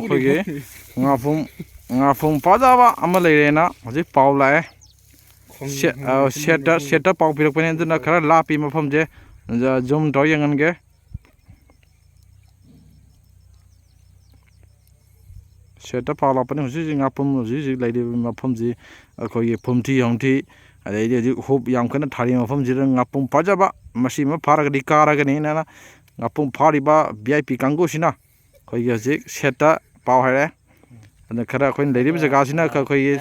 ꯑꯩꯈꯣꯏꯒꯤ ꯉꯥꯐꯨꯝ ꯐꯖꯕ ꯑꯃ ꯂꯩꯔꯦꯅ ꯍꯧꯖꯤꯛ ꯄꯥꯎ ꯂꯥꯛꯑꯦ ꯁꯦꯠꯇ ꯄꯥꯎ ꯄꯤꯔꯛꯄꯅꯦ ꯑꯗꯨꯅ ꯈꯔ ꯂꯥꯞꯄꯤ ꯃꯐꯝꯁꯦ ꯖꯨꯝ ꯇꯧꯔ ꯌꯦꯡꯍꯟꯒꯦ ꯁꯦꯠꯇ ꯄꯥꯎ ꯂꯥꯛꯄꯅꯦ ꯍꯧꯖꯤꯛ ꯉꯥꯐꯨꯝ ꯍꯧꯖꯤꯛ ꯂꯩꯔꯤꯕ ꯃꯐꯝꯁꯤ ꯑꯩꯈꯣꯏꯒꯤ ꯐꯨꯝꯊꯤ ꯍꯧꯊꯤ ꯑꯗꯩꯗꯤ ꯍꯧꯖꯤꯛ ꯍꯣꯞ ꯌꯥꯝ ꯀꯟꯅ ꯊꯥꯔꯤꯕ ꯃꯐꯝꯁꯤꯗ ꯉꯥꯄꯨꯝ ꯐꯖꯕ ꯃꯁꯤ ꯑꯃ ꯐꯥꯔꯒꯗꯤ ꯀꯥꯔꯒꯅꯤꯅ ꯉꯥꯄꯨꯝ ꯐꯥꯔꯤꯕ VIP ꯀꯥꯡꯕꯨꯁꯤꯅ ꯑꯩꯈꯣꯏꯒꯤ ꯍꯧꯖꯤꯛ ꯁꯦꯠꯇ ꯄꯥꯎ ꯍꯥꯏꯔꯛꯑꯦ ꯑꯗꯨꯅ ꯈꯔ ꯑꯩꯈꯣꯏꯅ ꯂꯩꯔꯤꯕ ꯖꯒꯥꯁꯤꯅ ꯑꯩꯈꯣꯏꯒꯤ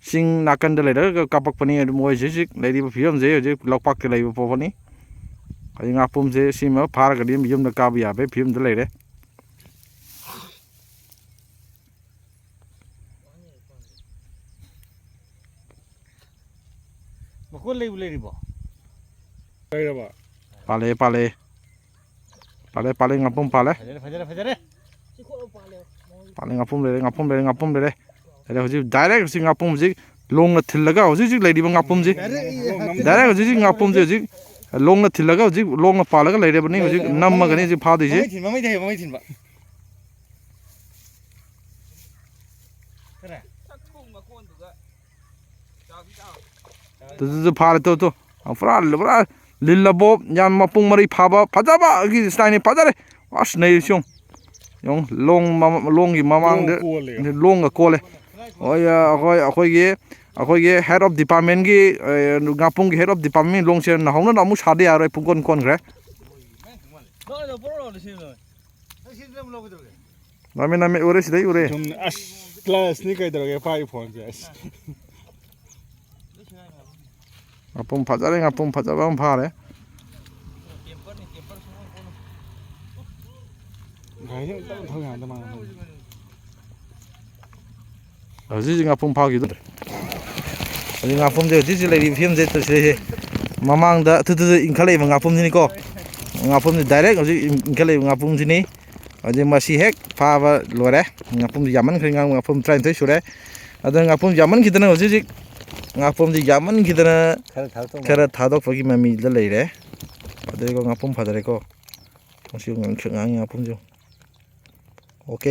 ꯆꯤꯡ ꯅꯥꯀꯟꯗ ꯂꯩꯔꯒ ꯀꯥꯞꯄꯛꯄꯅꯤ ꯑꯗꯨ ꯃꯣꯏꯁꯤ ꯍꯧꯖꯤꯛ ꯂꯩꯔꯤꯕ ꯐꯤꯕꯝꯁꯦ ꯍꯧꯖꯤꯛ ꯂꯣꯛꯄꯥꯛꯇ ꯂꯩꯕ ꯄꯣꯠꯅꯤ ꯍꯧꯖꯤꯛ ꯉꯥꯄꯨꯝꯁꯦ ꯁꯤꯃ ꯐꯥꯔꯒꯗꯤ ꯌꯨꯝꯗ ꯀꯥꯕ ꯌꯥꯕꯒꯤ ꯐꯤꯕꯝꯗ ꯂꯩꯔꯦ ꯃꯀꯣꯟ ꯂꯩꯔꯤꯕꯣ ꯂꯩꯔꯕ ꯄꯥꯜꯂꯦ ꯉꯥꯄꯨꯝ ꯄꯥꯜꯂꯦ ꯐꯖꯔꯦ ꯄꯥꯜꯂꯦ ꯉꯥꯄꯨꯝ ꯂꯩꯔꯦ ꯍꯧꯖꯤꯛ ꯗꯥꯏꯔꯦꯛ ꯍꯧꯖꯤꯛ ꯉꯥꯄꯨꯝ ꯍꯧꯖꯤꯛ ꯂꯣꯡꯅ ꯊꯤꯜꯂꯒ ꯍꯧꯖꯤꯛ ꯂꯩꯔꯤꯕ ꯉꯥꯄꯨꯝꯁꯤ ꯗꯥꯏꯔꯦꯛ ꯍꯧꯖꯤꯛ ꯉꯥꯄꯨꯝꯁꯤ ꯍꯧꯖꯤꯛ ꯂꯣꯡꯅ ꯊꯤꯜꯂꯒ ꯍꯧꯖꯤꯛ ꯂꯣꯡꯅ ꯄꯥꯜꯂꯒ ꯂꯩꯔꯕꯅꯤ ꯍꯧꯖꯤꯛ ꯅꯝꯃꯒꯅꯤ ꯍꯧꯖꯤꯛ ꯐꯥꯗꯣꯏꯁꯤ ꯃꯃꯩ ꯊꯤꯟꯕ ꯐꯥꯔꯦ ꯄꯨꯔꯥ ꯂꯤꯜꯂꯕꯣ ꯌꯥꯝ ꯃꯄꯨꯡ ꯃꯔꯩ ꯐꯥꯕ ꯐꯖꯕꯒꯤ ꯁ꯭ꯇꯥꯏꯜꯅꯤ ꯐꯖꯔꯦ ꯑꯁ ꯅꯩꯔꯤꯁꯤ ꯌꯦꯡꯉꯨ ꯂꯣꯡꯒꯤ ꯃꯃꯥꯡꯗ ꯂꯣꯡꯒ ꯀꯣꯜꯂꯦ ꯑꯩꯈꯣꯏꯒꯤ ꯍꯦꯗ ꯑꯣꯐ ꯗꯤꯄꯥꯔꯠꯃꯦꯟꯒꯤ ꯉꯥꯄꯨꯝꯒꯤ ꯍꯦꯗ ꯑꯣꯐ ꯗꯤꯄꯥꯔꯠꯃꯦꯟꯒꯤ ꯂꯣꯡꯁꯦ ꯅꯍꯧꯅ ꯑꯃꯨꯛ ꯁꯥꯗ ꯌꯥꯔꯣꯏ ꯄꯨꯡꯀꯣꯟ ꯀꯣꯟꯈ꯭ꯔꯦ ꯅꯃꯦ ꯎꯔꯦ ꯁꯤꯗꯩ ꯎꯔꯦ ꯑꯁ ꯀ꯭ꯂꯥꯁꯅꯤ ꯀꯩꯗꯧꯔꯒꯦ ꯄꯥꯏ ꯐꯣꯟꯁꯦ ꯑꯁ ꯉꯥꯄꯨꯝ ꯐꯖꯕ ꯑꯃ ꯐꯥꯔꯦ ꯍꯧꯖꯤꯛ ꯉꯥꯄꯨꯝ ꯐꯥꯈꯤꯗꯣꯔꯦ ꯍꯧꯖꯤꯛ ꯉꯥꯄꯨꯝꯁꯦ ꯍꯧꯖꯤꯛ ꯂꯩꯔꯤꯕ ꯐꯤꯕꯝꯁꯦ ꯃꯃꯥꯡꯗ ꯏꯟꯈꯠꯂꯛꯏꯕ ꯉꯥꯄꯨꯝꯁꯤꯅꯤꯀꯣ ꯉꯥꯄꯨꯝꯁꯤ ꯗꯥꯏꯔꯦꯛ ꯍꯧꯖꯤꯛ ꯏꯟꯈꯠꯂꯛꯏꯕ ꯉꯥꯄꯨꯝꯁꯤꯅꯤ ꯍꯧꯖꯤꯛ ꯃꯁꯤ ꯍꯦꯛ ꯐꯥꯕ ꯂꯣꯏꯔꯦ ꯉꯥꯄꯨꯝꯁꯤ ꯌꯥꯝꯃꯟꯈ꯭ꯔꯦ ꯉꯥꯄꯨꯝ 33 ꯁꯨꯔꯦ ꯑꯗꯨꯅ ꯉꯥꯄꯨꯝ ꯌꯥꯝꯃꯟꯈꯤꯗꯅ ꯍꯧꯖꯤꯛ ꯉꯥꯄꯨꯝꯁꯤ ꯌꯥꯝꯃꯟꯈꯤꯗꯅ ꯈꯔ ꯊꯥꯗꯣꯛꯄꯒꯤ ꯃꯃꯤꯗ ꯂꯩꯔꯦ ꯐꯖꯔꯦꯀꯣ ꯉꯥꯄꯨꯝ ꯐꯖꯔꯦꯀꯣ ꯃꯁꯤ ꯉꯥꯡꯉꯤ ꯉꯥꯄꯨꯝꯁꯤ ꯑꯣꯀꯦ